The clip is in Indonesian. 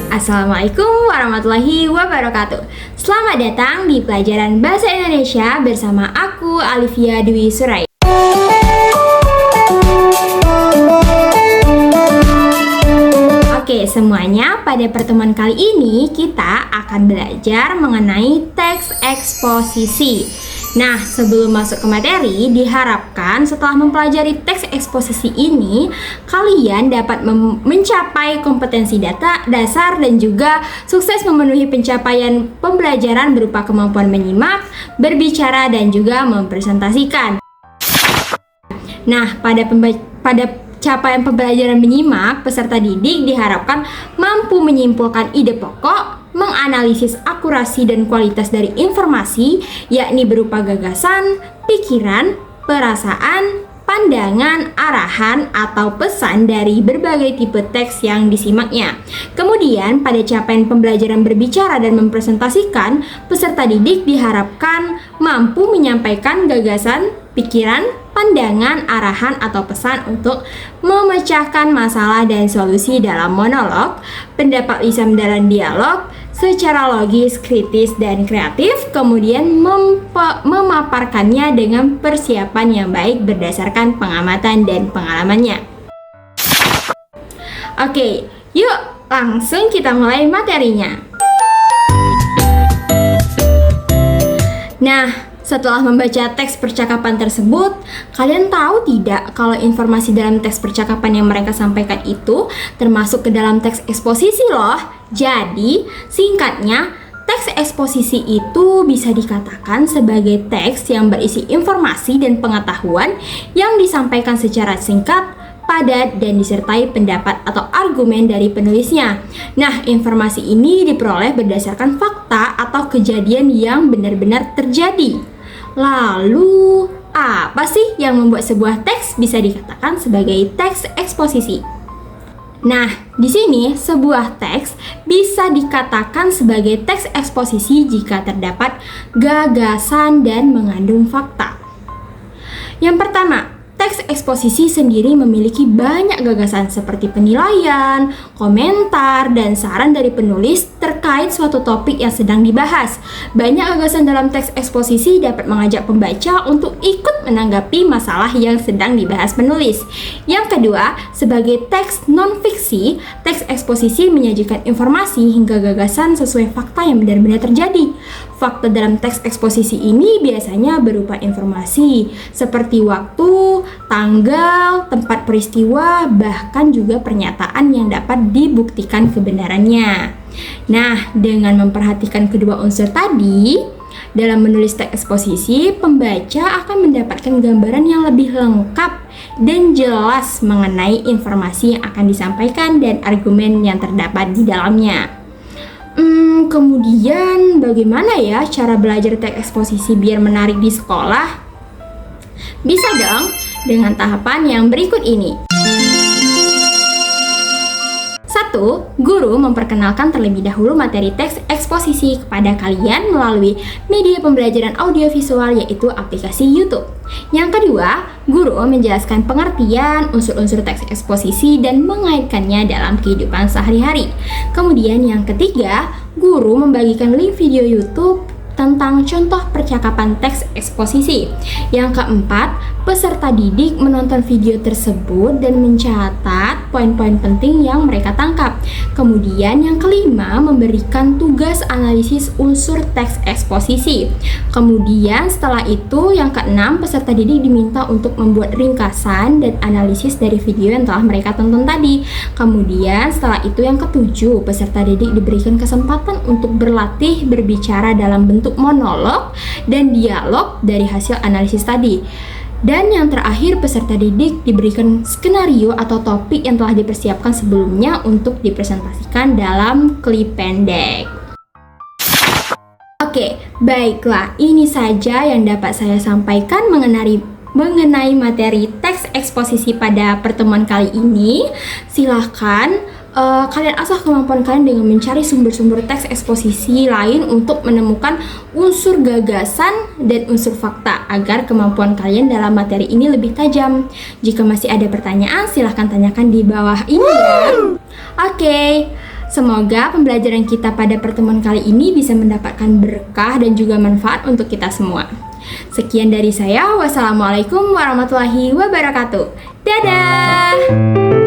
Assalamualaikum warahmatullahi wabarakatuh. Selamat datang di pelajaran Bahasa Indonesia bersama aku Alivia Dwi Surai. Oke semuanya, pada pertemuan kali ini kita akan belajar mengenai teks eksposisi. Nah, sebelum masuk ke materi, diharapkan setelah mempelajari teks eksposisi ini, kalian dapat mencapai kompetensi dasar dan juga sukses memenuhi pencapaian pembelajaran berupa kemampuan menyimak, berbicara, dan juga mempresentasikan. Nah, pada capaian pembelajaran menyimak, peserta didik diharapkan mampu menyimpulkan ide pokok, menganalisis akurasi dan kualitas dari informasi, yakni berupa gagasan, pikiran, perasaan, pandangan, arahan, atau pesan dari berbagai tipe teks yang disimaknya. Kemudian, pada capaian pembelajaran berbicara dan mempresentasikan, peserta didik diharapkan mampu menyampaikan gagasan, pikiran, pandangan, arahan, atau pesan untuk memecahkan masalah dan solusi dalam monolog, pendapat lisan dalam dialog, secara logis, kritis, dan kreatif, kemudian memaparkannya dengan persiapan yang baik berdasarkan pengamatan dan pengalamannya. Oke, yuk langsung kita mulai materinya. Nah, setelah membaca teks percakapan tersebut, kalian tahu tidak kalau informasi dalam teks percakapan yang mereka sampaikan itu termasuk ke dalam teks eksposisi loh. Jadi, singkatnya, teks eksposisi itu bisa dikatakan sebagai teks yang berisi informasi dan pengetahuan yang disampaikan secara singkat, padat, dan disertai pendapat atau argumen dari penulisnya. Nah, informasi ini diperoleh berdasarkan fakta atau kejadian yang benar-benar terjadi. Lalu, apa sih yang membuat sebuah teks bisa dikatakan sebagai teks eksposisi? Nah, di sini sebuah teks bisa dikatakan sebagai teks eksposisi jika terdapat gagasan dan mengandung fakta. Yang pertama, teks eksposisi sendiri memiliki banyak gagasan seperti penilaian, komentar, dan saran dari penulis terkait suatu topik yang sedang dibahas. Banyak gagasan dalam teks eksposisi dapat mengajak pembaca untuk ikut menanggapi masalah yang sedang dibahas penulis. Yang kedua, sebagai teks non-fiksi, teks eksposisi menyajikan informasi hingga gagasan sesuai fakta yang benar-benar terjadi. Fakta dalam teks eksposisi ini biasanya berupa informasi seperti waktu, tanggal, tempat peristiwa, bahkan juga pernyataan yang dapat dibuktikan kebenarannya. Nah, dengan memperhatikan kedua unsur tadi, dalam menulis teks eksposisi, pembaca akan mendapatkan gambaran yang lebih lengkap dan jelas mengenai informasi yang akan disampaikan dan argumen yang terdapat di dalamnya. Kemudian bagaimana ya cara belajar teks eksposisi biar menarik di sekolah? Bisa dong dengan tahapan yang berikut ini. 1. Guru memperkenalkan terlebih dahulu materi teks eksposisi kepada kalian melalui media pembelajaran audiovisual yaitu aplikasi YouTube. Yang kedua, guru menjelaskan pengertian unsur-unsur teks eksposisi dan mengaitkannya dalam kehidupan sehari-hari. Kemudian yang ketiga, guru membagikan link video YouTube tentang contoh percakapan teks eksposisi. Yang keempat, peserta didik menonton video tersebut dan mencatat poin-poin penting yang mereka tangkap. Kemudian yang kelima, memberikan tugas analisis unsur teks eksposisi. Kemudian setelah itu, yang keenam, peserta didik diminta untuk membuat ringkasan dan analisis dari video yang telah mereka tonton tadi. Kemudian setelah itu, yang ketujuh, peserta didik diberikan kesempatan untuk berlatih berbicara dalam bentuk monolog dan dialog dari hasil analisis tadi. Dan yang terakhir, peserta didik diberikan skenario atau topik yang telah dipersiapkan sebelumnya untuk dipresentasikan dalam klip pendek. Oke, baiklah, ini saja yang dapat saya sampaikan mengenai materi teks eksposisi pada pertemuan kali ini. Silahkan kalian asah kemampuan kalian dengan mencari sumber-sumber teks eksposisi lain untuk menemukan unsur gagasan dan unsur fakta agar kemampuan kalian dalam materi ini lebih tajam. Jika masih ada pertanyaan, silahkan tanyakan di bawah ini ya. Oke, Semoga pembelajaran kita pada pertemuan kali ini bisa mendapatkan berkah dan juga manfaat untuk kita semua. Sekian dari saya. Wassalamualaikum warahmatullahi wabarakatuh. Dadah!